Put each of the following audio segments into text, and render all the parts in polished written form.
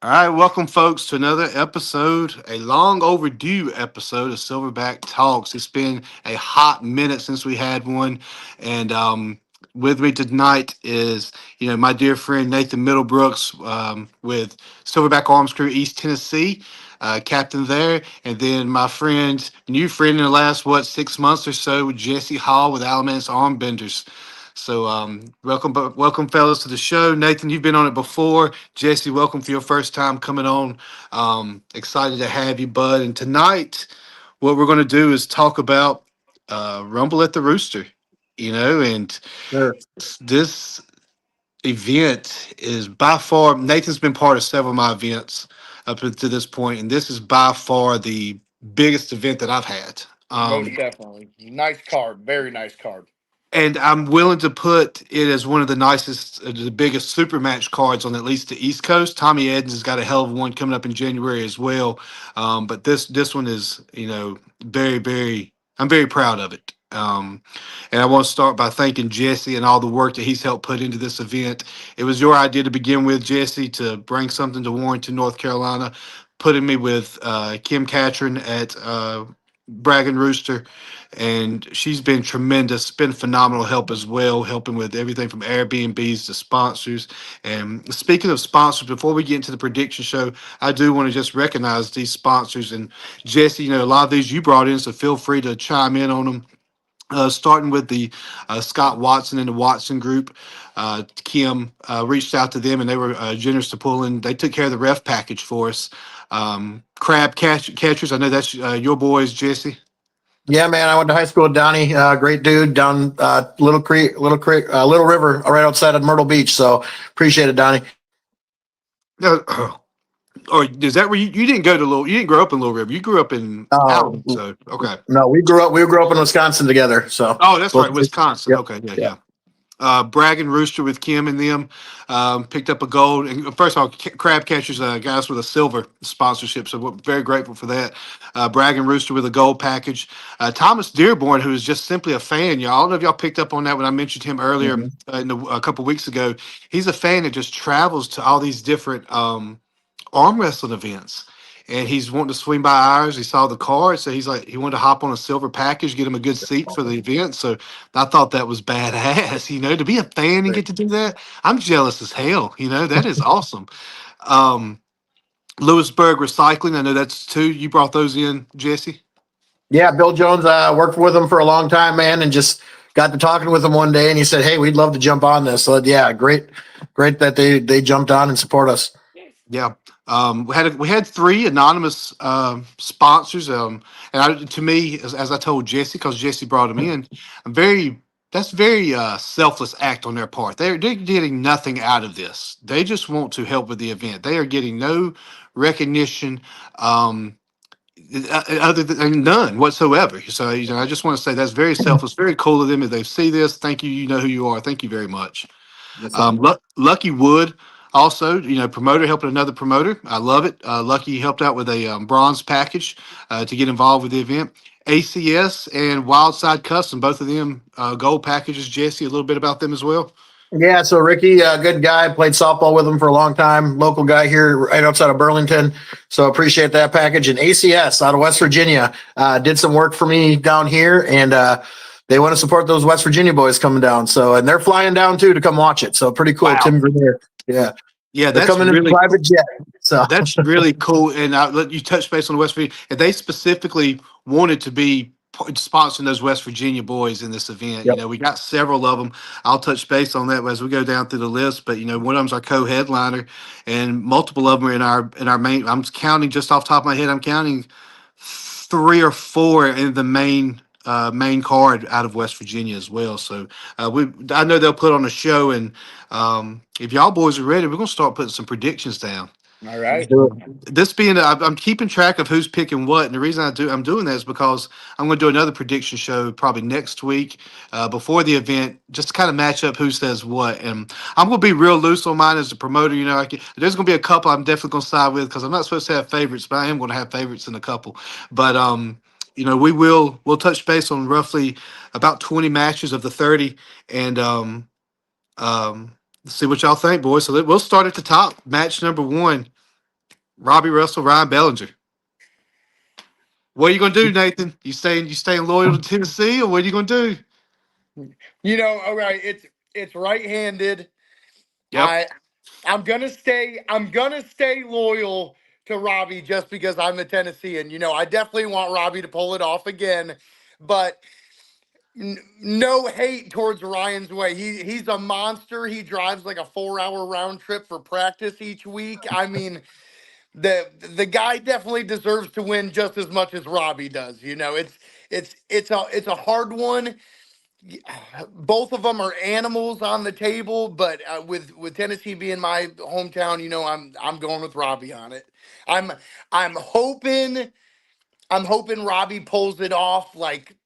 All right, welcome, folks, to another episode, a long overdue episode of Silverback Talks. It's been a hot minute since we had one, and with me tonight is my dear friend Nathan Middlebrooks with Silverback Arms Crew East Tennessee, captain there, and then my friend, new friend in the last 6 months or so, Jesse Hall with Alamance Armbenders. So, welcome, fellas, to the show. Nathan, you've been on it before. Jesse, welcome for your first time coming on. Excited to have you, bud. And tonight, what we're going to do is talk about Rumble at the Rooster. And Sure. this event is by far, Nathan's been part of several of my events up to this point, and this is by far the biggest event that I've had. Most definitely. Nice card. Very nice card. And I'm willing to put it as one of the nicest, the biggest super match cards on at least the East Coast. Tommy Edens has got a hell of one coming up in January as well. But this one is, very, very. I'm very proud of it. And I want to start by thanking Jesse and all the work that he's helped put into this event. It was your idea to begin with, Jesse, to bring something to Warrenton, North Carolina, putting me with Kim Catron at Bragging Rooster, and she's been tremendous, been phenomenal help as well, helping with everything from Airbnbs to sponsors. And speaking of sponsors, before we get into the prediction show, I do want to just recognize these sponsors. And Jesse, a lot of these you brought in, so feel free to chime in on them. Starting with the Scott Watson and the Watson Group, Kim reached out to them, and they were generous to pull in. They took care of the ref package for us. Catchers, I know that's your boys, Jesse. Yeah, man. I went to high school with Donnie. Great dude down Little River, right outside of Myrtle Beach. So appreciate it, Donnie. No, or is that where you didn't go to Little? You didn't grow up in Little River. You grew up in Uh, Allen. So okay. no, we grew up in Wisconsin together. So Oh, that's both right, of us- Wisconsin. Yep. Okay, yeah, Yeah. yeah. Bragging Rooster with Kim and them picked up a gold. And first of all, Crab Catchers, guys with a silver sponsorship, so we're very grateful for that. Bragging Rooster with a gold package. Thomas Dearborn, who is just simply a fan, y'all. I don't know if y'all picked up on that when I mentioned him earlier Mhm. a couple weeks ago. He's a fan that just travels to all these different arm wrestling events. And he's wanting to swing by ours. He saw the card, so he's like, he wanted to hop on a silver package, get him a good seat for the event. So I thought that was badass, to be a fan and Great. get to do that. I'm jealous as hell, that is awesome. Um, Lewisburg Recycling, I know that's two. You brought those in, Jesse. Yeah, Bill Jones. Worked with him for a long time, man, and just got to talking with him one day, and he said, "Hey, we'd love to jump on this." So yeah, great that they jumped on and support us. Yeah. We had three anonymous sponsors. To me, as I told Jesse, because Jesse brought him in, I'm very that's very selfless act on their part. They're getting nothing out of this. They just want to help with the event. They are getting no recognition. Um, Other than none whatsoever. So I just want to say that's very selfless, very cool of them. If they see this, thank you. You know who you are. Thank you very much. Yes, sir. Lucky Wood, also, promoter helping another promoter. I love it. Lucky helped out with a bronze package to get involved with the event. ACS and Wildside Custom, both of them gold packages. Jesse, a little bit about them as well. Yeah, so Ricky, good guy, played softball with him for a long time. Local guy here, right outside of Burlington. So appreciate that package. And ACS out of West Virginia did some work for me down here, and they want to support those West Virginia boys coming down. So, and they're flying down too to come watch it. So pretty cool. Wow. Tim Grenier. Yeah, Yeah, they're that's coming in a really private jet. So that's really cool. And I'll let you touch base on the West Virginia. And they specifically wanted to be sponsoring those West Virginia boys in this event. yep. We got several of them. I'll touch base on that as we go down through the list. But one of them's our co-headliner, and multiple of them are in our main. I'm counting just off the top of my head. I'm counting three or four in the main card out of West Virginia as well. So I know they'll put on a show, and if y'all boys are ready, we're gonna start putting some predictions down. All Let's right. do it. This being, I'm keeping track of who's picking what, and the reason I'm doing that is because I'm going to do another prediction show probably next week before the event, just to kind of match up who says what. And I'm going to be real loose on mine as a promoter. There's going to be a couple I'm definitely going to side with because I'm not supposed to have favorites, but I am going to have favorites in a couple. But we'll touch base on roughly about 20 matches of the 30, and um, see what y'all think, boys. So we'll start at the top. Match number one. Robbie Russell, Ryan Bellinger. What are you gonna do, Nathan? You staying loyal to Tennessee, or what are you gonna do? All right, it's right-handed. Yep. I I'm gonna stay loyal to Robbie just because I'm a Tennessean. I definitely want Robbie to pull it off again, but no hate towards Ryan's way. He's a monster. He drives like a 4-hour round trip for practice each week. I mean, the guy definitely deserves to win just as much as Robbie does. It's a hard one. Both of them are animals on the table, but with Tennessee being my hometown, I'm going with Robbie on it. I'm I'm hoping I'm hoping Robbie pulls it off like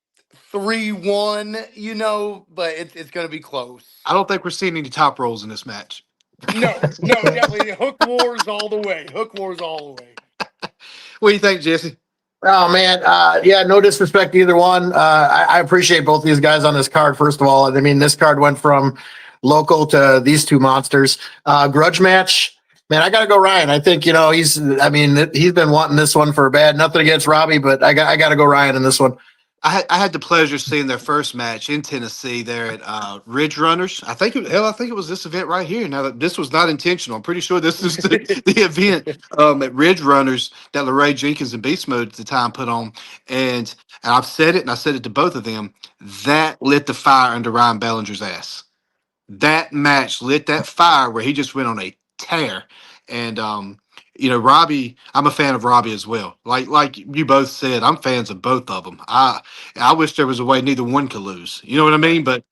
3-1, but it's gonna be close. I don't think we're seeing any top rolls in this match. No, no, definitely hook wars all the way. Hook wars all the way. What do you think, Jesse? Oh man, yeah, no disrespect to either one. I appreciate both these guys on this card. First of all, I mean, this card went from local to these two monsters. Grudge match, man. I got to go Ryan. I think he's. I mean, he's been wanting this one for bad. Nothing against Robbie, but I got to go Ryan in this one. I had the pleasure of seeing their first match in Tennessee there at Ridge Runners. I think it was this event right here. Now that this was not intentional, I'm pretty sure this is the event at Ridge Runners that LeRae Jenkins and Beast Mode at the time put on. And I've said it, and I said it to both of them. That lit the fire under Ryan Bellinger's ass. That match lit that fire where he just went on a tear. And Robbie, I'm a fan of Robbie as well. Like you both said, I'm fans of both of them. I wish there was a way neither one could lose. You know what I mean? But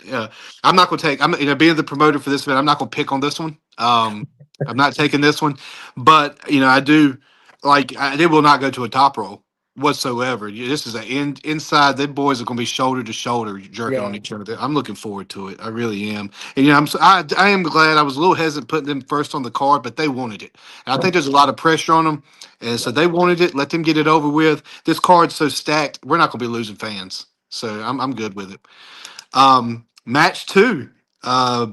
I'm not going to take. I'm being the promoter for this event. I'm not going to pick on this one. I'm not taking this one. But I do it will not go to a top roll whatsoever. This is inside. The boys are going to be shoulder to shoulder jerking on Yeah. each other. I'm looking forward to it. I really am. And I am glad. I was a little hesitant putting them first on the card, but they wanted it. And I think there's a lot of pressure on them, and so they wanted it. Let them get it over with. This card's so stacked, we're not going to be losing fans. So I'm good with it. Match two,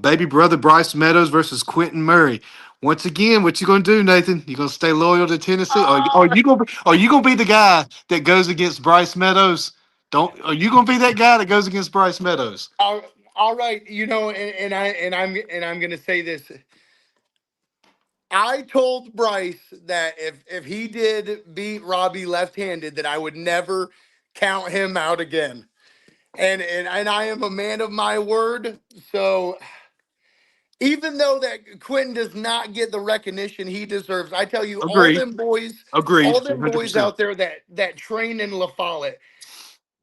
baby brother Bryce Meadows versus Quentin Murray. Once again, what you gonna do, Nathan? You gonna stay loyal to Tennessee, or are you gonna be the guy that goes against Bryce Meadows? Don't Are you gonna be that guy that goes against Bryce Meadows? All right, and I'm gonna say this. I told Bryce that if he did beat Robbie left-handed, that I would never count him out again. And I am a man of my word. So even though that Quentin does not get the recognition he deserves, I tell you, Agreed. Agreed. all them boys 100%. out there that train in La Follette,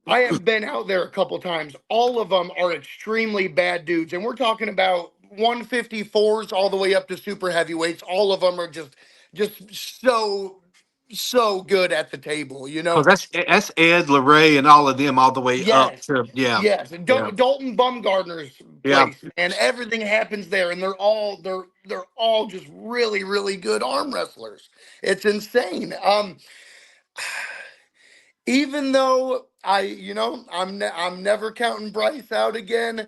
I have been out there a couple times. All of them are extremely bad dudes, and we're talking about 154s all the way up to super heavyweights. All of them are just so good at the table. Because that's Ed, LeRae, and all of them all the way up Yes, to yes. yeah, Dalton Bumgardner's yeah. place, and everything happens there, and they're all just really really good arm wrestlers. It's insane. Even though I'm never counting Bryce out again.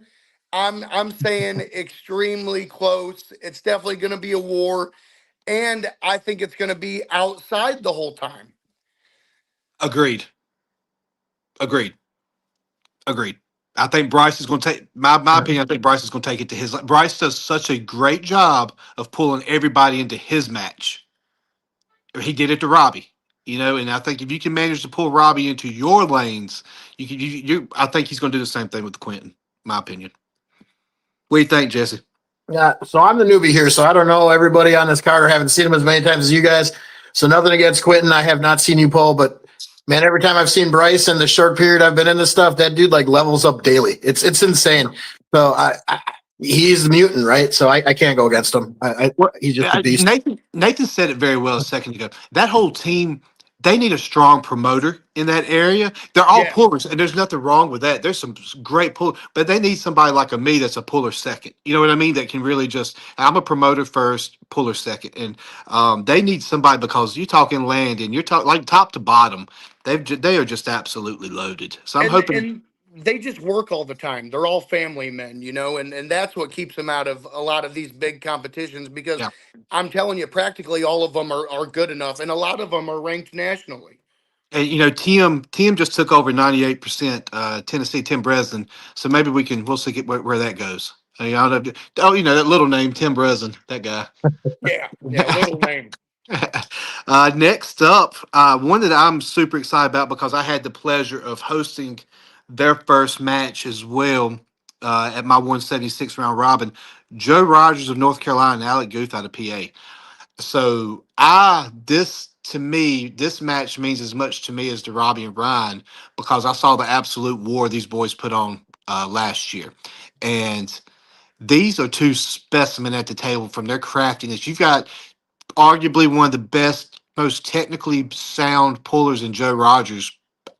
I'm saying extremely close. It's definitely going to be a war, and I think it's going to be outside the whole time. Agreed. Agreed. Agreed. I think Bryce is going to take my opinion. I think Bryce is going to take it to his. Bryce does such a great job of pulling everybody into his match. He did it to Robbie, and I think if you can manage to pull Robbie into your lanes, you can. I think he's going to do the same thing with Quentin. My opinion. What do you think, Jesse? Yeah, so I'm the newbie here, so I don't know everybody on this card or haven't seen him as many times as you guys. So nothing against Quentin. I have not seen you pull, but man, every time I've seen Bryce in the short period I've been in this stuff, that dude like levels up daily. It's insane. So he's the mutant, right? So I can't go against him. He's just a beast. Nathan said it very well a second ago. That whole team, they need a strong promoter in that area. They're all Yeah. pullers, and there's nothing wrong with that. There's some great pull, but they need somebody like me that's a puller second. You know what I mean? That can really just. I'm a promoter first, puller second, and they need somebody because you're talking land and you're talking like top to bottom. They are just absolutely loaded. So I'm and hoping. and they just work all the time. They're all family men, and that's what keeps them out of a lot of these big competitions because Yeah. I'm telling you, practically all of them are good enough, and a lot of them are ranked nationally. And Tim just took over 98%. Tennessee, Tim Breslin. So maybe we'll see where that goes. That little name, Tim Breslin, that guy. Yeah, yeah, little name. Next up, one that I'm super excited about because I had the pleasure of hosting their first match as well at my 176 round robin. Joe Rogers of North Carolina and Alec Guth out of PA. So this to me, this match means as much to me as to Robbie and Brian because I saw the absolute war these boys put on last year, and these are two specimen at the table from their craftiness. You've got arguably one of the best, most technically sound pullers in Joe Rogers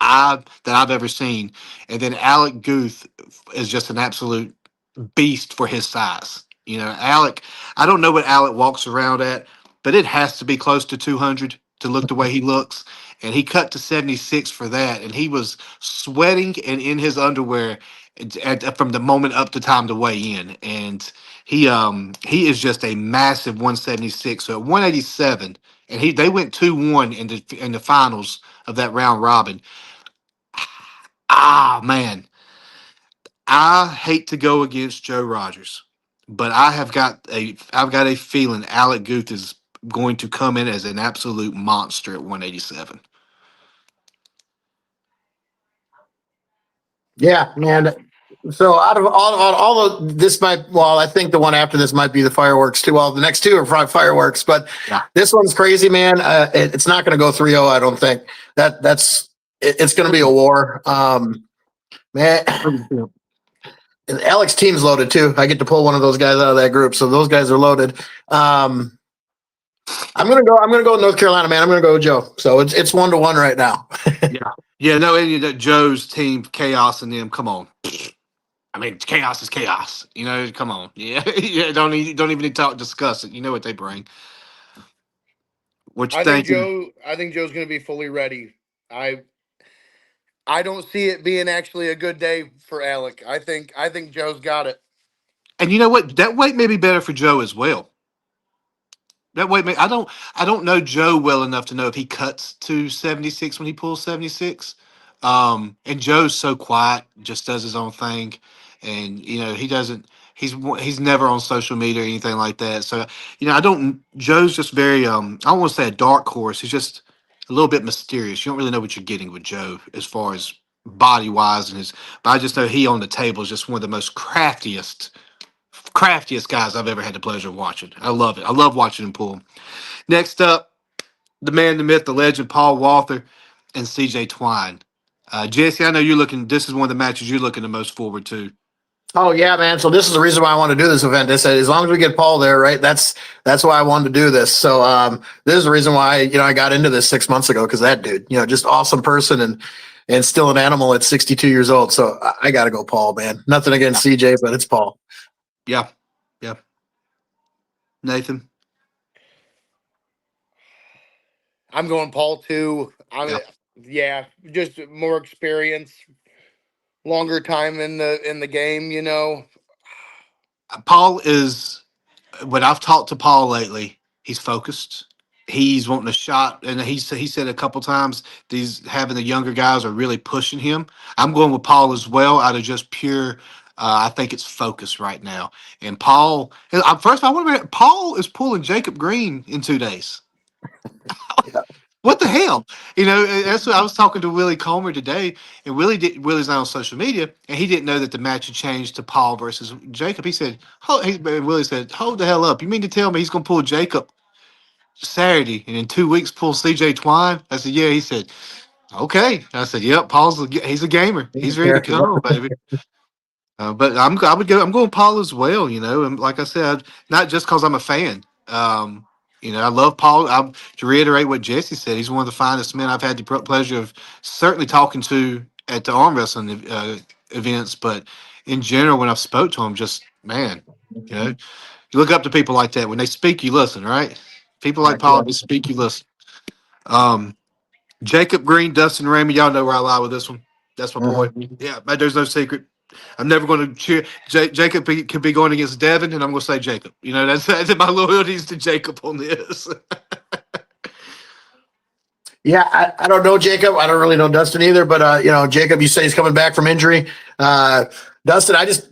that I've ever seen, and then Alec Guth is just an absolute beast for his size. Alec. I don't know what Alec walks around at, but it has to be close to 200 to look the way he looks. And he cut to 76 for that, and he was sweating and in his underwear from the moment up to time to weigh in. And he is just a massive 176. So at 187, and they went 2-1 in the finals of that round robin. Ah man, I hate to go against Joe Rogers, but I've got a feeling Alec Guth is going to come in as an absolute monster at 187. Yeah, man. So out of all of this I think the one after this might be the fireworks too. Well, the next two are probably fireworks, but Yeah. this one's crazy, man. It's not going to go 3-0, I don't think. It's going to be a war. Man, and Alex team's loaded too. I get to pull one of those guys out of that group, so those guys are loaded. I'm gonna go with North Carolina, man. I'm gonna go with Joe. So it's 1-1 right now. Yeah. Yeah, no, and Joe's team, Chaos and them, come on. I mean, chaos is chaos. Come on. Yeah, yeah. Don't even need to discuss it. You know what they bring. What you thinking? I think Joe's going to be fully ready. I I don't see it being actually a good day for Alec. I think Joe's got it. And you know what? That weight may be better for Joe as well. That weight may. I don't know Joe well enough to know if he cuts to 76 when he pulls 76. And Joe's so quiet, just does his own thing, and he doesn't. He's never on social media or anything like that. So I don't. Joe's just very. I don't want to say a dark horse. He's just a little bit mysterious. You don't really know what you're getting with Joe as far as body wise and his. But I just know he on the table is just one of the most craftiest guys I've ever had the pleasure of watching. I love it. I love watching him pull. Next up, the man, the myth, the legend, Paul Walther and CJ Twine. Jesse, I know you're looking. This is one of the matches you're looking the most forward to. Oh yeah, man. So this is the reason why I want to do this event. They said as long as we get Paul there, right? That's why I wanted to do this. So this is the reason why I got into this 6 months ago because that dude, just awesome person and still an animal at 62 years old. So I got to go Paul, man. Nothing against CJ, but it's Paul. Yeah, yeah. Nathan. I'm going Paul too. Yeah. Yeah, just more experience, longer time in the game. Paul is. When I've talked to Paul lately, he's focused. He's wanting a shot, and he said a couple times these having the younger guys are really pushing him. I'm going with Paul as well, out of just pure. I think it's focus right now. And Paul, first, I want to. Paul is pulling Jacob Green in 2 days. Yeah. What the hell? That's what I was talking to Willie Comer today, and Willie's not on social media, and he didn't know that the match had changed to Paul versus Jacob. He said, Willie said, hold the hell up. You mean to tell me he's going to pull Jacob Saturday and in 2 weeks pull CJ Twine? I said, yeah. He said, okay. I said, yep, he's a gamer. He's ready to go, baby. But I'm going Paul as well, and like I said, not just because I'm a fan. I love Paul. To reiterate what Jesse said, he's one of the finest men I've had the pleasure of certainly talking to at the arm wrestling events. But in general, when I've spoke to him, just man, you look up to people like that. When they speak, you listen, right? People like Heck yeah. Paul, just speak, you listen. Um, Jacob Green, Dustin Ramey, y'all know where I lie with this one. That's my Mhm. point. Yeah, but there's no secret. I'm never going to cheer. Jacob could be going against Devin, and I'm going to say Jacob. You know, that's my loyalties to Jacob on this. Yeah, I don't know Jacob. I don't really know Dustin either, but Jacob, you say he's coming back from injury. Dustin, I just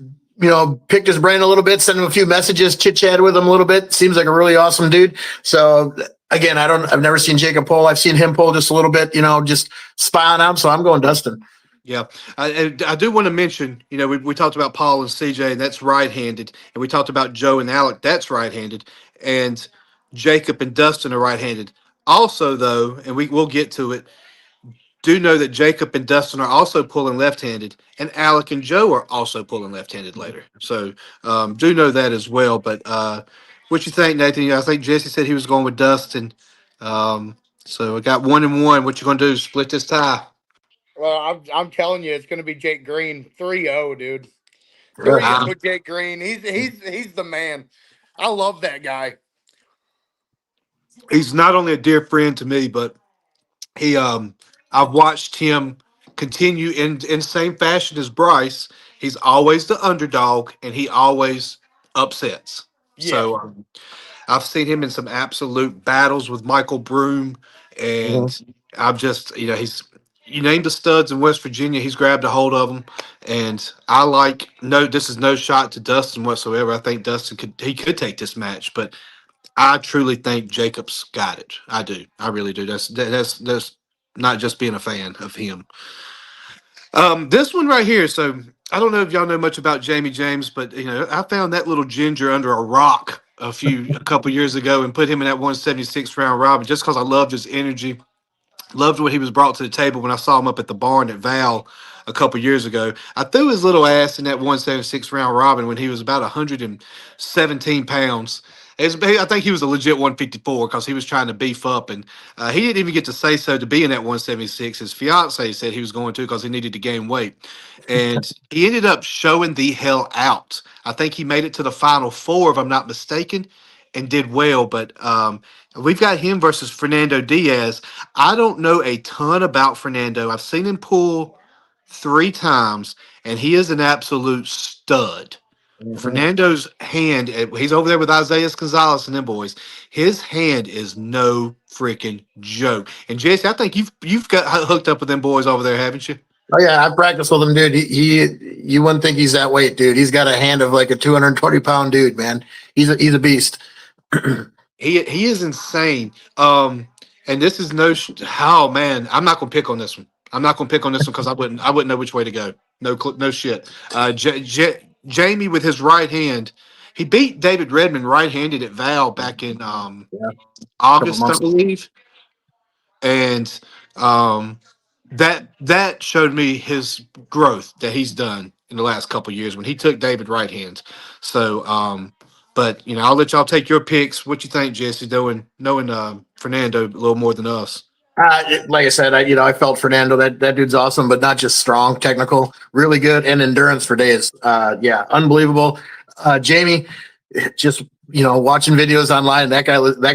picked his brain a little bit, sent him a few messages, chit chat with him a little bit. Seems like a really awesome dude. So again, I've never seen Jacob pull. I've seen him pull just a little bit, just spy on him. So I'm going Dustin. Yeah, I do want to mention, we talked about Paul and CJ, and that's right-handed, and we talked about Joe and Alec, that's right-handed, and Jacob and Dustin are right-handed. Also, though, and we'll get to it, do know that Jacob and Dustin are also pulling left-handed, and Alec and Joe are also pulling left-handed later. So do know that as well. But what you think, Nathan? I think Jesse said he was going with Dustin. So I got 1-1. What you going to do? Split this tie? Well, I'm telling you, it's going to be Jake Green 3-0, dude. Really? 3-0 Jake Green. He's the man. I love that guy. He's not only a dear friend to me, but he I've watched him continue in same fashion as Bryce. He's always the underdog, and he always upsets. Yeah. So I've seen him in some absolute battles with Michael Broom, Mhm. and I've just he's you named the studs in West Virginia, he's grabbed a hold of them, and I like no. This is no shot to Dustin whatsoever. I think Dustin could take this match, but I truly think Jacobs got it. I do. I really do. That's not just being a fan of him. This one right here. So I don't know if y'all know much about Jamie James, but I found that little ginger under a rock a couple years ago and put him in that 176 round robin just because I loved his energy. Loved what he was brought to the table when I saw him up at the barn at Val a couple years ago. I threw his little ass in that 176 round robin when he was about 117 pounds. I think he was a legit 154 because he was trying to beef up, and he didn't even get to say so to be in that 176. His fiance said he was going to because he needed to gain weight, and he ended up showing the hell out. I think he made it to the final four, if I'm not mistaken, and did well. But we've got him versus Fernando Diaz. I don't know a ton about Fernando. I've seen him pull 3 times, and he is an absolute stud. Mhm. Fernando's hand, he's over there with Isaiah Gonzalez and them boys. His hand is no freaking joke. And Jesse, I think you've got hooked up with them boys over there, haven't you? Oh yeah, I practiced with him, dude. You wouldn't think he's that weight, dude. He's got a hand of like a 220-pound dude, man. He's a beast. He is insane. And this is oh man, I'm not gonna pick on this one. I'm not gonna pick on this one because I wouldn't know which way to go. No shit. Jamie with his right hand, he beat David Redmond right-handed at Val back in Yeah, a couple August, I months. believe, and um, that showed me his growth that he's done in the last couple years when he took David right hand. So, but I'll let y'all take your picks. What you think, Jesse? Knowing Fernando a little more than us. Like I said, I felt Fernando. That dude's awesome, but not just strong, technical, really good, and endurance for days. Yeah, unbelievable. Jamie, just watching videos online, that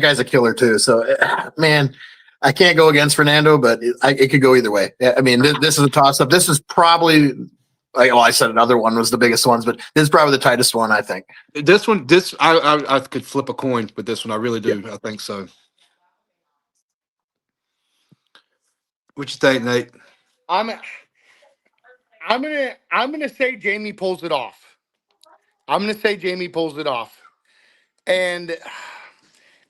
guy's a killer too. So, man, I can't go against Fernando, but it could go either way. I mean, this is a toss up. This is probably I said another one was the biggest ones, but this is probably the tightest one, I think. This one, I could flip a coin with this one. I really Yeah. do. I think so. What you think, Nate? I'm I'm gonna say Jamie pulls it off. I'm gonna say Jamie pulls it off. And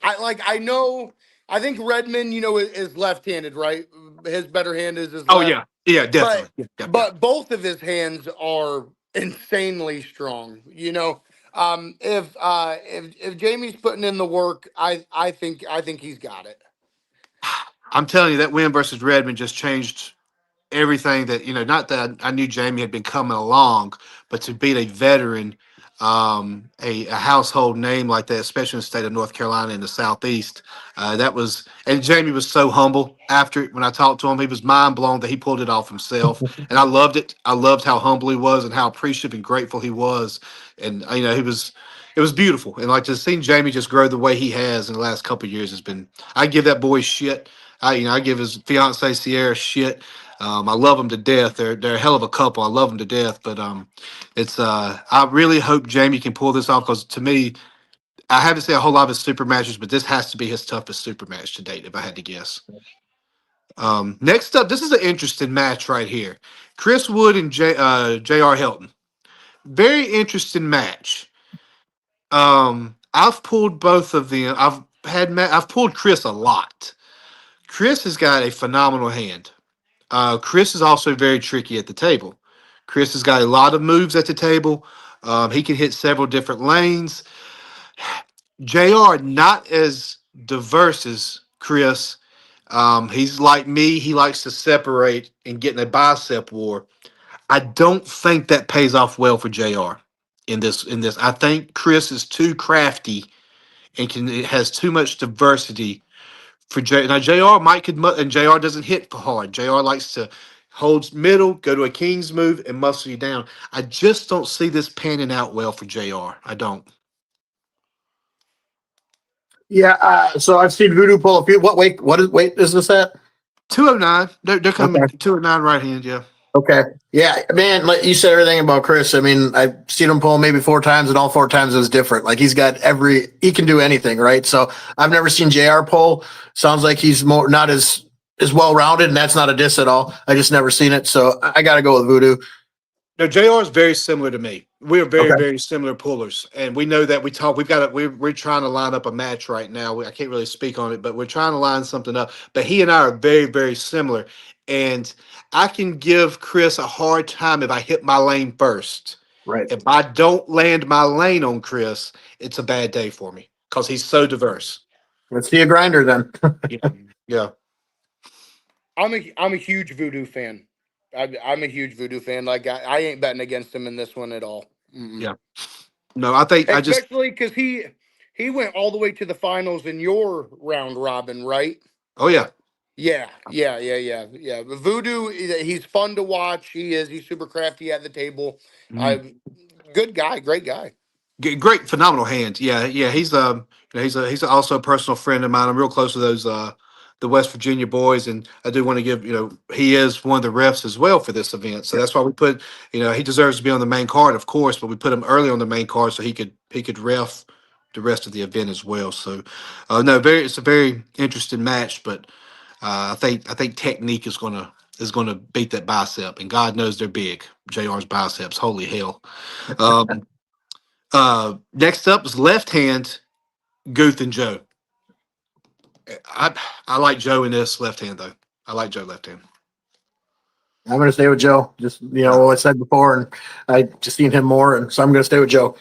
I know I think Redmond, is left-handed, right? His better hand is his Oh left. yeah, yeah, But definitely. Yeah. both of his hands are insanely strong. If Jamie's putting in the work, I think he's got it. I'm telling you, that win versus Redmond just changed everything that not that I knew Jamie had been coming along, but to beat a veteran, a household name like that, especially in the state of North Carolina in the Southeast, that was. And Jamie was so humble after it. When I talked to him, he was mind blown that he pulled it off himself, and I loved it. I loved how humble he was and how appreciative and grateful he was, and he was. It was beautiful, and like to see Jamie just grow the way he has in the last couple of years has been. I give that boy shit. I give his fiance Sierra shit. I love them to death. They're a hell of a couple. I love them to death. But it's I really hope Jamie can pull this off because to me, I haven't seen a whole lot of his super matches, but this has to be his toughest super match to date, if I had to guess. Next up, this is an interesting match right here. Chris Wood and J.R. Helton. Very interesting match. I've pulled both of them. I've pulled Chris a lot. Chris has got a phenomenal hand. Chris is also very tricky at the table. Chris has got a lot of moves at the table. He can hit several different lanes. JR not as diverse as Chris. He's like me. He likes to separate and get in a bicep war. I don't think that pays off well for JR in this. I think Chris is too crafty and it has too much diversity for J. Now JR might and JR doesn't hit hard. JR likes to hold middle, go to a king's move, and muscle you down. I just don't see this panning out well for JR. I don't. Yeah. So I've seen Voodoo pull a few. What weight is this at? 209. They're coming Okay. 209 right hand. Yeah. Okay. Yeah, man, like you said everything about Chris. I mean, I've seen him pull maybe 4 times, and all 4 times it was different. Like he can do anything, right? So I've never seen JR pull. Sounds like he's not as well rounded, and that's not a diss at all. I just never seen it. So I got to go with Voodoo. No, JR is very similar to me. We're very, Okay. very similar pullers, and we know that we talk. We're trying to line up a match right now. I can't really speak on it, but we're trying to line something up. But he and I are very, very similar, and I can give Chris a hard time if I hit my lane first. Right. If I don't land my lane on Chris, it's a bad day for me because he's so diverse. Let's see a grinder then. Yeah. I'm a huge Voodoo fan. I'm a huge Voodoo fan. Like I ain't betting against him in this one at all. Mm-mm. Yeah. No, I think Especially because he went all the way to the finals in your round robin, right? Oh yeah. Yeah. Voodoo, he's fun to watch. He's super crafty at the table. Mhm. Good guy, great guy. Great, phenomenal hand. Yeah, yeah. He's also a personal friend of mine. I'm real close to those the West Virginia boys, and I do want to give he is one of the refs as well for this event. So that's why we put he deserves to be on the main card, of course, but we put him early on the main card so he could ref the rest of the event as well. So no, it's a very interesting match, but I think technique is gonna beat that bicep, and God knows they're big. JR's biceps, holy hell. Um, Next up is left hand, Guth and Joe. I like Joe in this left hand though. I like Joe left hand. I'm going to stay with Joe. Just what I said before, and I just seen him more, and so I'm going to stay with Joe.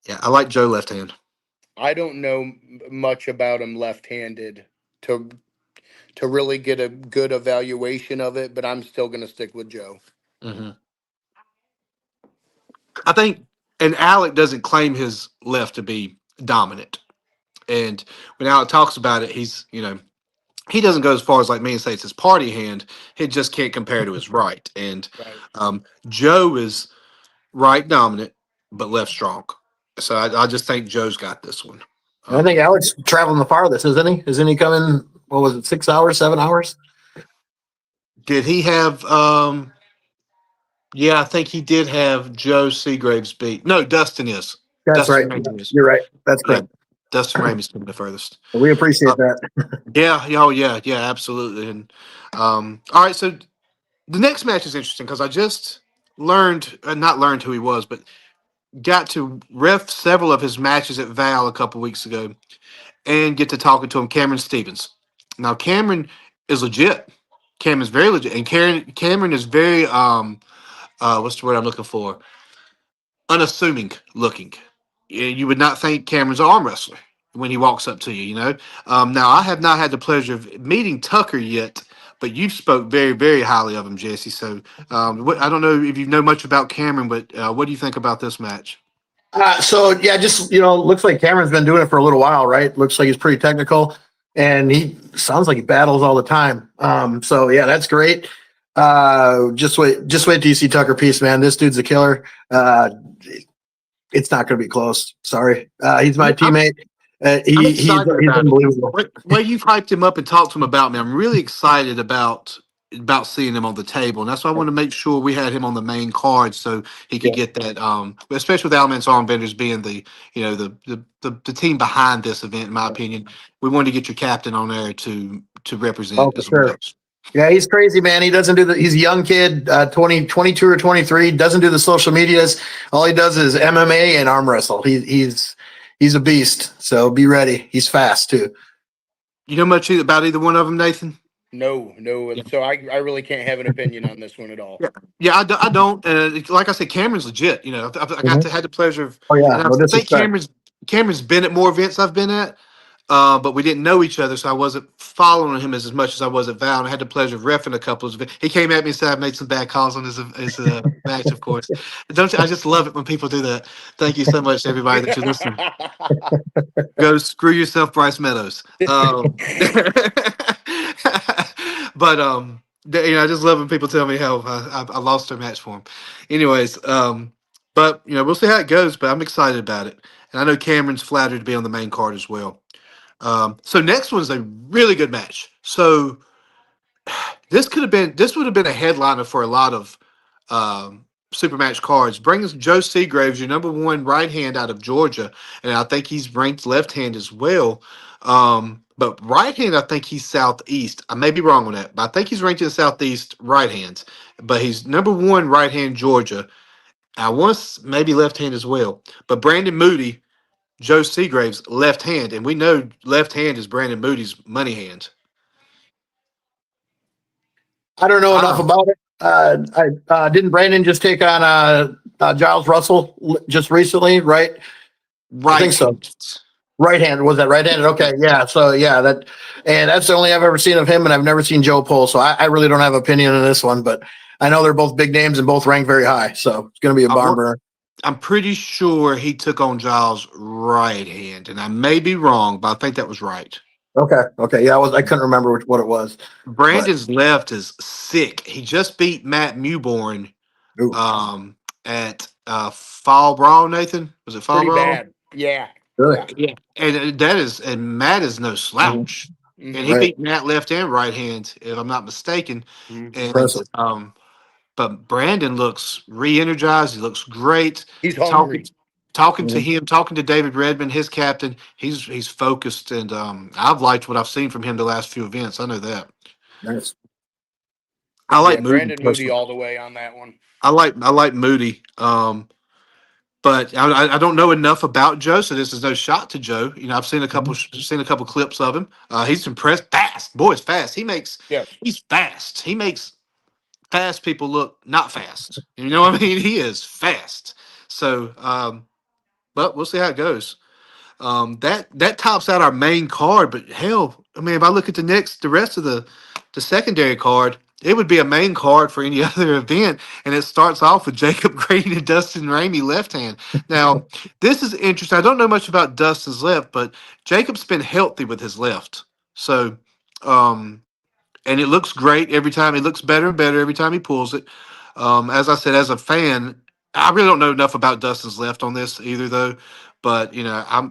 Yeah, I like Joe left hand. I don't know much about him left-handed to really get a good evaluation of it, but I'm still going to stick with Joe. Mm-hmm. I think, and Alec doesn't claim his left to be dominant. And when Alec talks about it, he doesn't go as far as like me and say it's his party hand. He just can't compare to his right. And Right. Joe is right dominant, but left strong. So I just think Joe's got this one. I think Alex traveling the farthest, isn't he? Isn't he coming? What was it? 6 hours, 7 hours? Did he have? Yeah, I think he did have Joe Seagraves beat. No, Dustin is. That's Dustin right. Ramey is. You're right. That's Yeah, correct. Dustin Ramey's coming the furthest. We appreciate that. Yeah. Oh, yeah. Yeah. Absolutely. And all right. So the next match is interesting because I just learned, not learned who he was, but got to ref several of his matches at Val a couple weeks ago and get to talking to him. Cameron Stevens. Now Cameron is legit. Cameron's very legit, and Cameron is very what's the word I'm looking for? Unassuming looking. You would not think Cameron's an arm wrestler when he walks up to you. Now I have not had the pleasure of meeting Tucker yet, but you spoke very, very highly of him, Jesse. So I don't know if you know much about Cameron, but what do you think about this match? So yeah, just looks like Cameron's been doing it for a little while, right? Looks like he's pretty technical, and he sounds like he battles all the time. So yeah, that's great. Just wait till you see Tucker Peace, man. This dude's a killer. It's not going to be close. Sorry, he's my teammate. He's excited about it. unbelievable. Well, you've hyped him up and talked to him about me. I'm really excited about about seeing him on the table, and that's why I want to make sure we had him on the main card so he could Yeah. get that. Especially with Alamance Armbenders being the the team behind this event, in my opinion, we wanted to get your captain on there to Oh, represent for as well. sure. Yeah, he's crazy, man. He doesn't do he's a young kid, 22 or 23, doesn't do the social medias. All he does is MMA and arm wrestle. He's a beast. So be ready. He's fast too. You know much about either one of them, Nathan? No. Yeah. So I really can't have an opinion on this one at all. Yeah, yeah, I don't. Like I said, Cameron's legit. You know, I got Mhm. to had the pleasure of, Oh yeah, and I no think disrespect. Cameron's been at more events I've been at, but we didn't know each other, so I wasn't following him as much as I was at Val. And I had the pleasure of reffing a couple of events. He came at me and said I made some bad calls on his match, of course. Don't you, I just love it when people do that. Thank you so much, everybody that you're listening. Go screw yourself, Bryce Meadows. But I just love when people tell me how I lost their match for him. Anyways, but we'll see how it goes. But I'm excited about it, and I know Cameron's flattered to be on the main card as well. So next one's a really good match. So this would have been a headliner for a lot of super match cards. Brings Joe Seagraves, your number one right hand out of Georgia, and I think he's ranked left hand as well. But right hand, I think he's southeast. I may be wrong on that, but I think he's ranked in the southeast right hands. But he's number one right hand Georgia. I want maybe left hand as well. But Brandon Moody, Joe Seagraves, left hand, and we know left hand is Brandon Moody's money hand. I don't know enough Ah, about it. I didn't Brandon just take on Giles Russell just recently, right? I right think so. hand. Right handed, was that right handed? Okay, yeah. So yeah, that's the only I've ever seen of him, and I've never seen Joe Poll. So I really don't have an opinion on this one, but I know they're both big names and both ranked very high. So it's going to be a I barn want, burner. I'm pretty sure he took on Giles' right hand, and I may be wrong, but I think that was right. Okay, yeah. I couldn't remember what it was, but Brandon's left is sick. He just beat Matt Mewborn ooh, at Fall Brawl. Nathan, was it Fall Pretty Brawl? bad. Yeah. really? Yeah. Yeah, and Matt is no Mhm. slouch, and he Hmm. Right, beat Matt left and right hand, if I'm not mistaken. Hmm. And impressive. but Brandon looks re-energized. He looks great. He's Talking hungry. talking to Mhm. him, talking to David Redmond, his captain. He's focused, and I've liked what I've seen from him the last few events. I know that. Nice. I like Yeah, Moody Brandon Moody personally. all the way on that one. I like Moody. But I don't know enough about Joe, so this is no shot to Joe. I've Mhm. seen a couple clips of him. He's impressed. Fast, boy's fast. Yes. He's fast. He makes fast people look not fast. You know what I mean? He is fast. So, but we'll see how it goes. That tops out our main card. But hell, I mean, if I look at the rest of the secondary card, it would be a main card for any other event, and it starts off with Jacob Grady and Dustin Ramey left hand. Now, this is interesting. I don't know much about Dustin's left, but Jacob's been healthy with his left, so and it looks great every time. It looks better and better every time he pulls it. As I said, as a fan, I really don't know enough about Dustin's left on this either, though. But I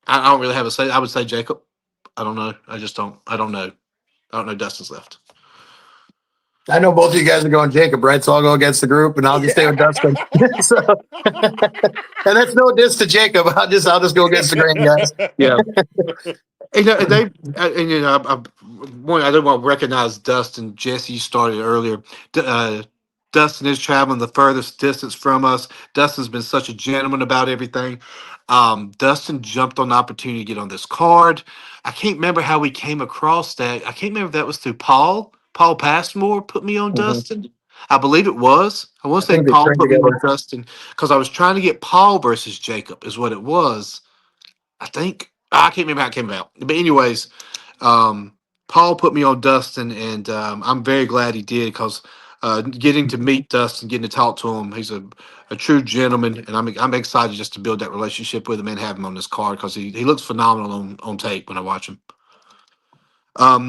don't really have a say. I would say Jacob. I don't know. I just don't. I don't know. I don't know Dustin's left. I know both of you guys are going Jacob, right? So I'll go against the group, and I'll just stay with Dustin. So, and that's no diss to Jacob. I'll just go against the grain, guys. Yeah. They I don't want to recognize Dustin. Jesse, you started earlier. Dustin is traveling the furthest distance from us. Dustin's been such a gentleman about everything. Dustin jumped on the opportunity to get on this card. I can't remember how we came across that. I can't remember if that was through Paul. Paul Passmore put me on Mhm. Dustin. I believe it was. I want I to say think they Paul trained put me on together. Dustin because I was trying to get Paul versus Jacob, is what it was. I think I can't remember how it came about. But anyways, um, Paul put me on Dustin, and I'm very glad he did because getting to meet Dustin, getting to talk to him, he's a true gentleman, and I'm excited just to build that relationship with him and have him on this card because he looks phenomenal on tape when I watch him.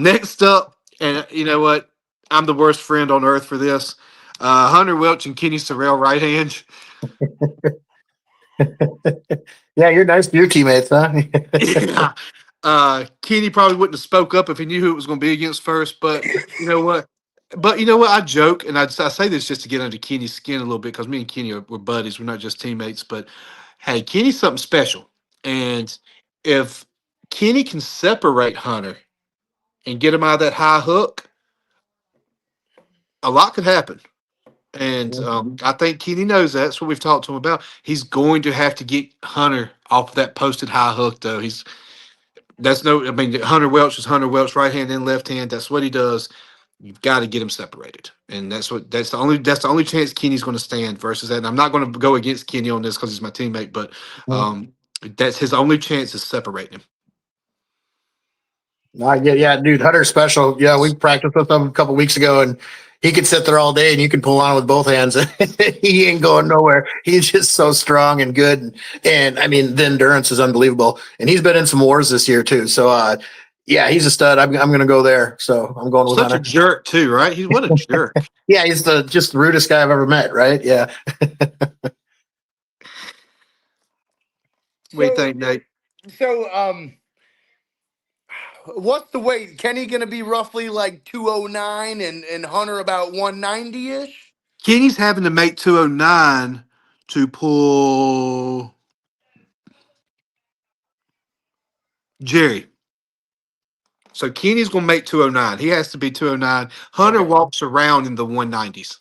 Next up, and you know what? I'm the worst friend on earth for this. Hunter Welch and Kenny Sorrell right hand. Yeah, you're nice to your teammates, huh? Yeah. Kenny probably wouldn't have spoke up if he knew who it was going to be against first. But you know what? But you know what? I joke, and I say this just to get under Kenny's skin a little bit because me and Kenny we're buddies. We're not just teammates. But hey, Kenny's something special. And if Kenny can separate Hunter and get him out of that high hook, a lot could happen. And I think Kenny knows that. That's what we've talked to him about. He's going to have to get Hunter off that posted high hook, though. That's no. I mean, Hunter Welch is Hunter Welch, right hand and left hand. That's what he does. You've got to get him separated, and that's the only chance Kenny's going to stand versus that. And I'm not going to go against Kenny on this because he's my teammate, but that's his only chance is separating him. I get, yeah, dude, Hunter's special. Yeah, we practiced with him a couple weeks ago, and he could sit there all day, and you can pull on with both hands. He ain't going nowhere. He's just so strong and good, and I mean, the endurance is unbelievable. And he's been in some wars this year too. So, yeah, he's a stud. I'm going to go there. So I'm going with Such Hunter. a jerk too, right? He's what a jerk. Yeah, he's just the rudest guy I've ever met. Right? Yeah. What do you think, Nate? So, what's the weight? Kenny going to be roughly like 209 and Hunter about 190 ish? Kenny's having to make 209 to pull Jerry. So Kenny's going to make 209. He has to be 209. Hunter Okay. walks around in the 190s.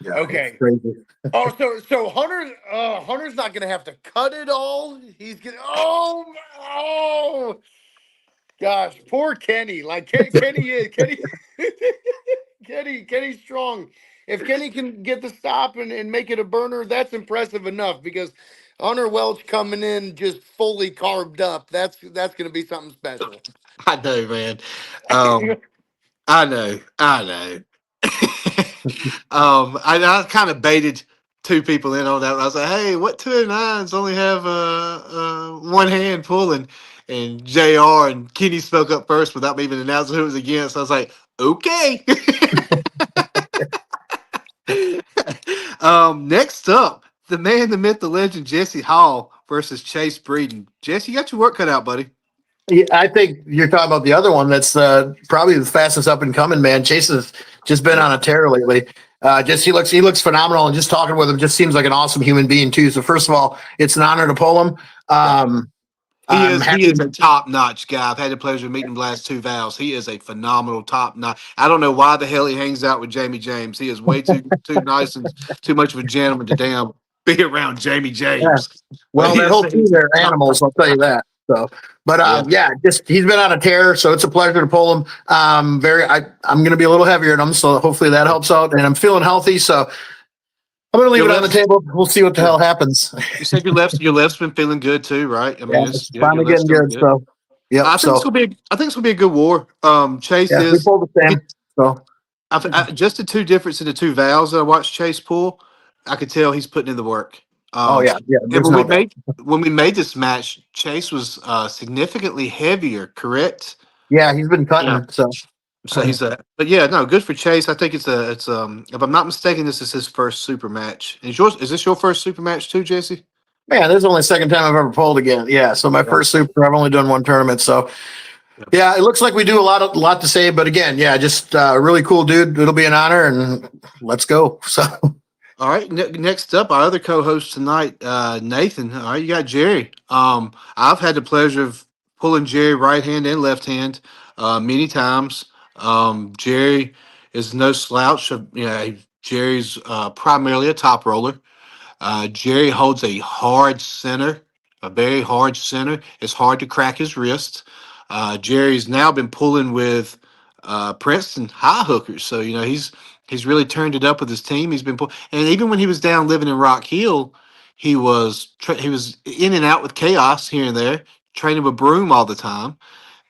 Yeah. Okay. It's crazy. Oh, so Hunter's not gonna have to cut it all. He's gonna oh gosh, poor Kenny. Like Kenny is Kenny's strong. If Kenny can get the stop and make it a burner, that's impressive enough because Hunter Welch coming in just fully carved up. That's gonna be something special. I know, man. I know. I kind of baited two people in on that. I was like, "Hey, what 209s only have one hand pulling?" And Jr. and Kenny spoke up first without me even announcing who it was against. I was like, "Okay." Next up, the man, the myth, the legend, Jesse Hall versus Chase Breeden. Jesse, you got your work cut out, buddy. Yeah, I think you're talking about the other one that's probably the fastest up and coming man. Chase has just been on a tear lately. Just he looks phenomenal, and just talking with him just seems like an awesome human being too. So first of all, it's an honor to pull him. I'm He happy. is a top notch guy. I've had the pleasure of meeting him the last two vows. He is a phenomenal top notch. I don't know why the hell he hangs out with Jamie James. He is way too nice and too much of a gentleman to damn be around Jamie Yeah. James. Well, But that whole team, they're animals. I'll tell you that. So, but Yeah. just he's been on a tear, so it's a pleasure to pull him. I'm going to be a little heavier than him, so hopefully that helps out. And I'm feeling healthy, so I'm going to leave Your it on the left's- table. We'll see what the hell happens. You said your left's been feeling good too, right? I mean, Yeah, it's finally your left's getting feeling good. So, yeah. I think it's gonna be. I think it's gonna be a good war. Chase Yeah, we is. pulled the same. So, Just the two difference in the two vows that I watched Chase pull. I could tell he's putting in the work. oh yeah, And there's no doubt. when we made this match, Chase was significantly heavier. Correct. Yeah, he's been Yeah. cutting. So, So he's but yeah, no, good for Chase. I think it's if I'm not mistaken, this is his first super match. Is this your first super match too, Jesse? man, this is only the second time I've ever pulled again. Yeah, so my first super. I've only done one tournament. So, yeah, it looks like we do a lot to say. But again, yeah, just really cool dude. It'll be an honor, and let's go. So. All right. Next up, our other co-host tonight, Nathan. All right, you got Jerry. I've had the pleasure of pulling Jerry right hand and left hand many times. Jerry is no slouch. Jerry's primarily a top roller. Jerry holds a hard center, a very hard center. It's hard to crack his wrist. Jerry's now been pulling with Princeton high hookers, so he's really turned it up with his team. He's been and even when he was down living in Rock Hill, he was in and out with chaos here and there, training with Broom all the time.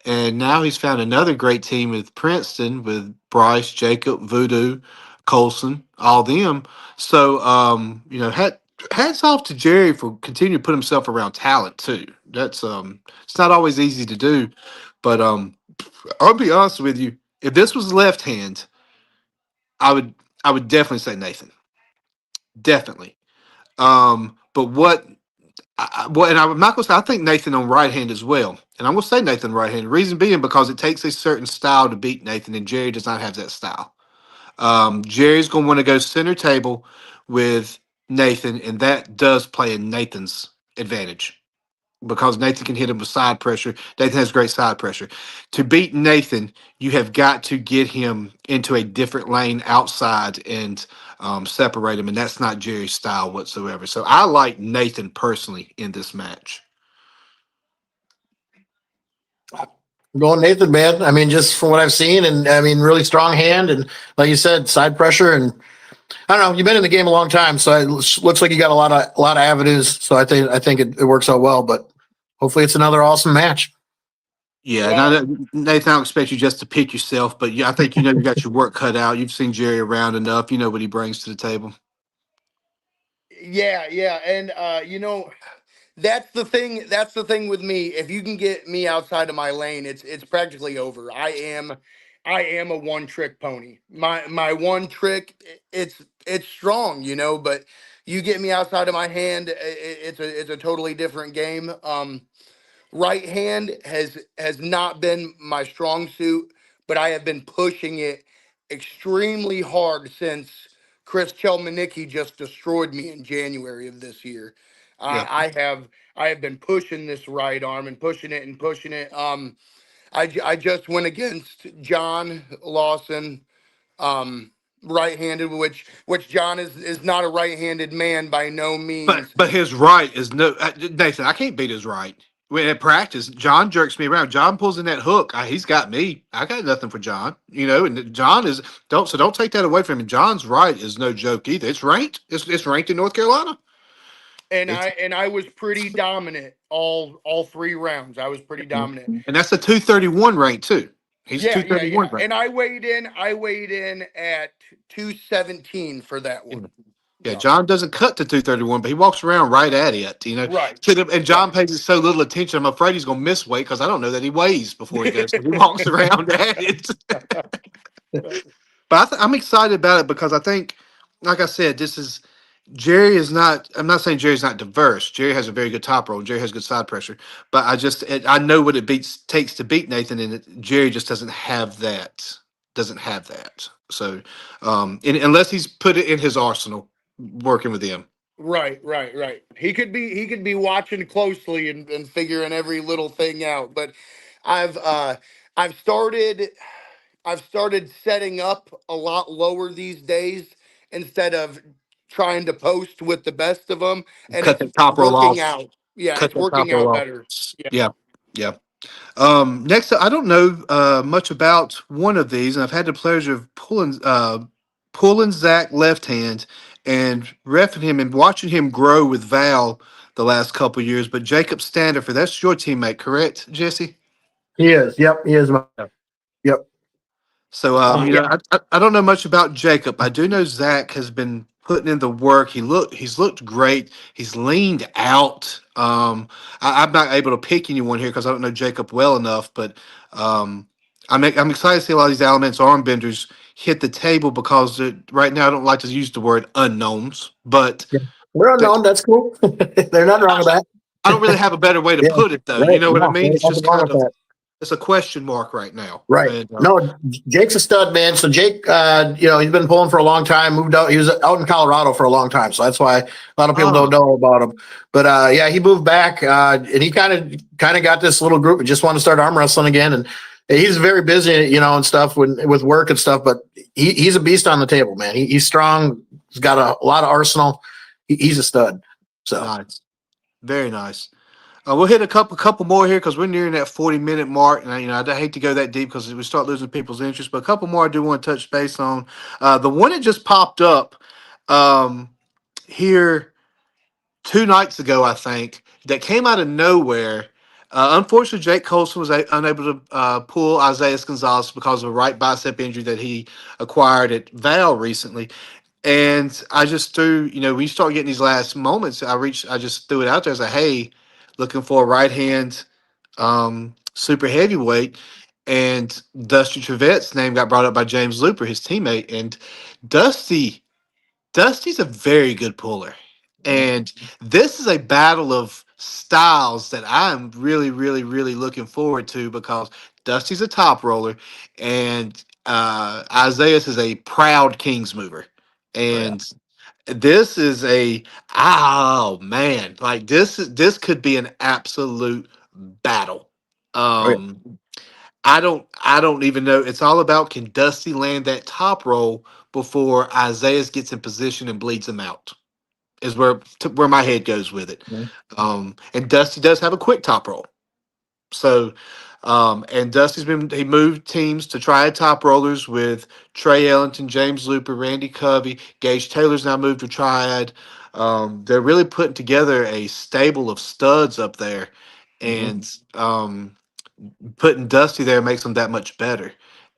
And now he's found another great team with Princeton, with Bryce, Jacob, Voodoo, Colson, all them. So, hats off to Jerry for continuing to put himself around talent too. That's it's not always easy to do, but I'll be honest with you. If this was left hand, I would definitely say Nathan, definitely. But what Well, and I'm not going to say I think Nathan on right hand as well, and I'm going to say Nathan right hand. Reason being because it takes a certain style to beat Nathan, and Jerry does not have that style. Jerry's going to want to go center table with Nathan, and that does play in Nathan's advantage because Nathan can hit him with side pressure. Nathan has great side pressure. To beat Nathan, you have got to get him into a different lane outside and separate him, and that's not Jerry's style whatsoever. So I like Nathan personally in this match. I'm going Nathan, man. I mean, just from what I've seen, and I mean, really strong hand, and like you said, side pressure, and I don't know. You've been in the game a long time, so it looks like you got a lot of avenues. So I think it works out well. But hopefully, it's another awesome match. Yeah, and Well, Nathan, I don't expect you just to pick yourself, but yeah, I think you know you got your work cut out. You've seen Jerry around enough. You know what he brings to the table. yeah, yeah, and that's the thing. That's the thing with me. If you can get me outside of my lane, it's practically over. I am a one trick pony. My one trick, it's strong, but you get me outside of my hand, it's a totally different game. Right hand has not been my strong suit, but I have been pushing it extremely hard since Chris Chelmanicki just destroyed me in January of this year. Yeah, I have been pushing this right arm and pushing it and pushing it. I just went against John Lawson, um, right-handed, which John is not a right-handed man by no but means. but his right is no Nathan. I can't beat his right. When at practice, John jerks me around. John pulls in that hook. He's got me. I got nothing for John. And John is don't take that away from him. John's right is no joke either. It's ranked. It's ranked in North Carolina. And I It's and I was pretty dominant all 3 rounds. I was pretty dominant. and that's a 231 rank too. He's Yeah, yeah, 231 yeah. rank. And I weighed in at 217 for that Yeah. one. Yeah, Yeah. John doesn't cut to 231, but he walks around right at it. Right. And John Right. pays it so little attention. I'm afraid he's going to miss weight because I don't know that he weighs before he goes. He walks around at it. But I'm excited about it because I think, like I said, this is Jerry is not. I'm not saying Jerry's not diverse. Jerry has a very good top roll. Jerry has good side pressure. But I know what it takes to beat Nathan, and Jerry just doesn't have that. Doesn't have that. So, unless he's put it in his arsenal, working with him. Right, right, right. He could be watching closely and figuring every little thing out. But I've uh I've started I've started setting up a lot lower these days instead of trying to post with the best of them, and Cut it's that top roll working off. out. Yeah, Cut it's that top working roll out off. better. Yeah. Yeah, yeah. Next, I don't know much about one of these, and I've had the pleasure of pulling Zach left hand and refing him and watching him grow with Val the last couple years. But Jacob Standifer, that's your teammate, correct, Jesse? He is. Yep. He is. Yep. So, Yeah. I don't know much about Jacob. I do know Zach has been putting in the work. He's looked great. He's leaned out. I'm not able to pick anyone here because I don't know Jacob well enough. But I'm excited to see a lot of these Alamance arm benders hit the table because right now I don't like to use the word unknowns, but Yeah. We're unknown. That's cool. There's nothing wrong with that. I don't really have a better way to Yeah. put it though. You Right. know what I No, mean? there's It's nothing just wrong kind with of that. it's a question mark right now. Right. And No, Jake's a stud, man. So Jake, he's been pulling for a long time. Moved out. He was out in Colorado for a long time, so that's why a lot of people don't know about him. But yeah, he moved back, and he kind of got this little group. And just want to start arm wrestling again, and he's very busy, and stuff with work and stuff. But he's a beast on the table, man. He's strong. He's got a lot of arsenal. He's a stud. So nice, very nice. We'll hit a couple more here because we're nearing that 40-minute mark, and I hate to go that deep because we start losing people's interest. But a couple more I do want to touch base on. The one that just popped up um, here 2 nights ago, I think, that came out of nowhere. Unfortunately, Jake Colson was unable to pull Isaiah Gonzalez because of a right bicep injury that he acquired at Val recently. And I just threw, when you start getting these last moments, I just threw it out there as a hey, looking for a right hand super heavyweight. And Dusty Trevette's name got brought up by James Looper, his teammate. And Dusty's a very good puller. And this is a battle of styles that I'm really, really, really looking forward to because Dusty's a top roller and Isaiah is a proud Kings mover. Oh yeah. And this is a oh man, like this could be an absolute battle. Oh yeah. I don't even know. It's all about can Dusty land that top roll before Isaiah gets in position and bleeds him out. Is where my head goes with it. Mhm. And Dusty does have a quick top roll. So, and he moved teams to try top rollers with Trey Ellington, James Looper, Randy Covey, Gage Taylor's now moved to triad. They're really putting together a stable of studs up there, Mhm. and putting Dusty there makes them that much better.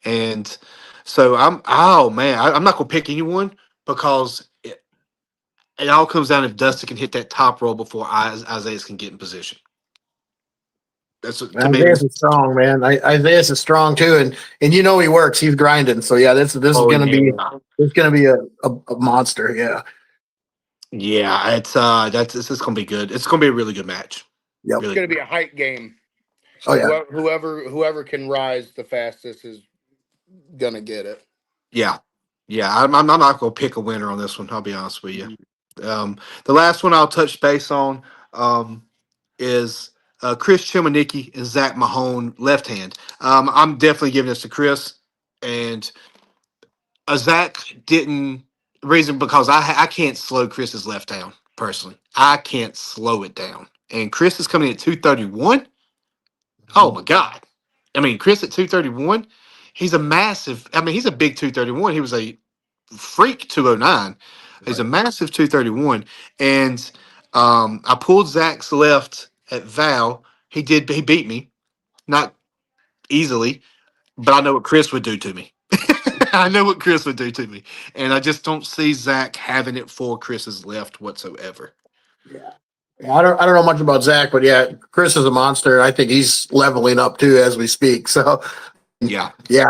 And so oh man, I'm not gonna pick anyone because it all comes down if Dusty can hit that top roll before Isaiah can get in position. To me. Isaiah's is strong, man. Isaiah's is strong too, and you know he works. He's grinding. So yeah, this is Oh gonna be yeah. a monster. Yeah. Yeah, it's gonna be good. It's gonna be a really good match. Yep. It's Really. going to be a height game. Oh yeah. Whoever can rise the fastest is going to get it. Yeah. Yeah. I'm not gonna pick a winner on this one. I'll be honest with you. The last one I'll touch base on is Chris Chimanicki and Zach Mahone left hand. I'm definitely giving this to Chris, and Zach didn't reason because I can't slow Chris's left down personally. I can't slow it down, and Chris is coming in at 231. Oh Mhm. my God. I mean, Chris at 231, he's a massive, I mean, he's a big 231. He was a freak 209. He's a Right. massive 231. And I pulled Zach's left at Val. He beat me, not easily, but I know what Chris would do to me. I know what Chris would do to me. And I just don't see Zach having it for Chris's left whatsoever. Yeah. Yeah, I don't know much about Zach, but yeah, Chris is a monster. I think he's leveling up too as we speak. So Yeah. yeah,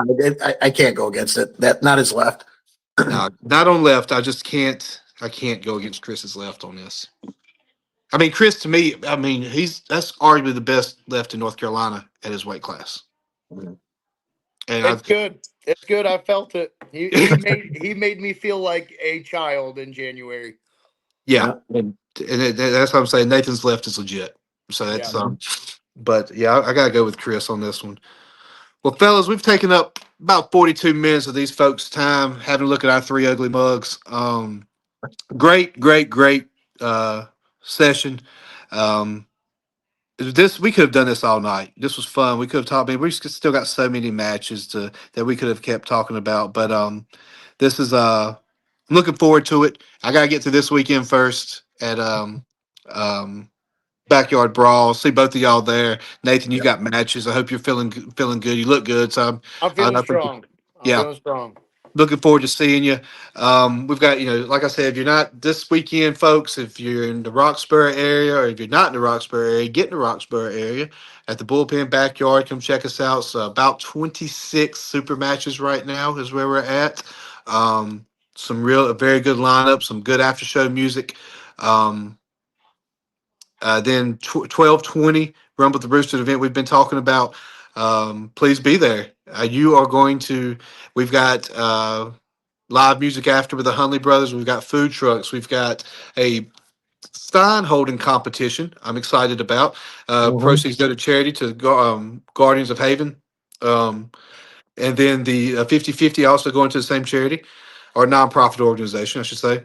I can't go against it. That not his left. No, not on left. I can't go against Chris's left on this. I mean, Chris, to me, I mean, that's arguably the best left in North Carolina at his weight class. And It's good. It's good. I felt it. He made me feel like a child in January. yeah, Yeah. that's what I'm saying. Nathan's left is legit. So Yeah. that's but yeah, I gotta go with Chris on this one. Well, fellas, we've taken up about 42 minutes of these folks' time having a look at our three ugly mugs. Great uh, session. Um, this we could have done this all night. This was fun. We could have talked. I mean, we still got so many matches that we could have kept talking about. But this is I'm looking forward to it. I gotta get through this weekend first at um backyard brawl. See both of y'all there. Nathan, you Yeah. got matches. I hope you're feeling good. You look good. So I'm feeling I think strong. I'm yeah. feeling strong. Looking forward to seeing you. We've got, like I said, if you're not this weekend, folks, if you're in the Roxborough area or if you're not in the Roxborough area, get in the Roxborough area at the Bullpen Backyard. Come check us out. So about 26 super matches right now is where we're at. A very good lineup, some good after show music. Um, then 12:20 Rumble the Rooster event we've been talking about. Please be there. We've got live music after with the Hunley Brothers. We've got food trucks. We've got a sign holding competition. I'm excited about. Mhm. Proceeds go to charity to Guardians of Haven. Um, and then the 50/50 also going to the same charity or nonprofit organization, I should say.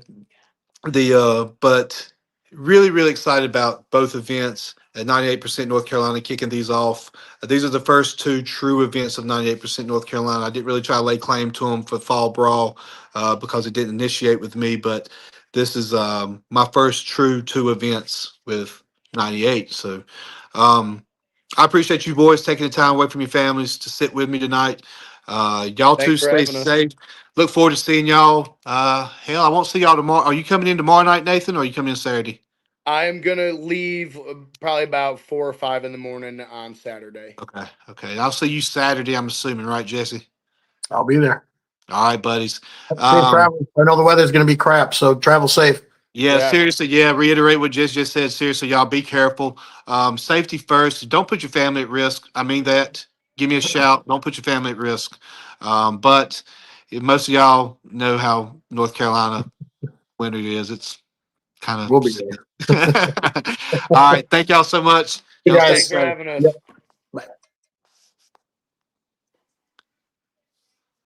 But really excited about both events at 98% North Carolina kicking these off. These are the first two true events of 98% North Carolina. I didn't really try to lay claim to them for Fall Brawl because it didn't initiate with me, but this is my first true two events with 98. So um, I appreciate you boys taking the time away from your families to sit with me tonight. Y'all two Thanks for stay having us. safe. Look forward to seeing y'all. Hell, I won't see y'all tomorrow. Are you coming in tomorrow night, Nathan, or are you coming in Saturday? I am gonna leave probably about 4 or 5 in the morning on Saturday. Okay. I'll see you Saturday, I'm assuming, right, Jesse? I'll be there. All right, buddies. Safe Um, travel. I know the weather's going to be crap, so travel safe. Yeah, Yeah. seriously. Yeah, reiterate what Jess just said. Seriously, y'all be careful. Safety first. Don't put your family at risk. I mean that. Give me a shout. Don't put your family at risk. But most of y'all know how North Carolina winter is. It's kind We'll be of. there. All right. Thank y'all so much. You Y'all stay Thanks guys. for safe. having us.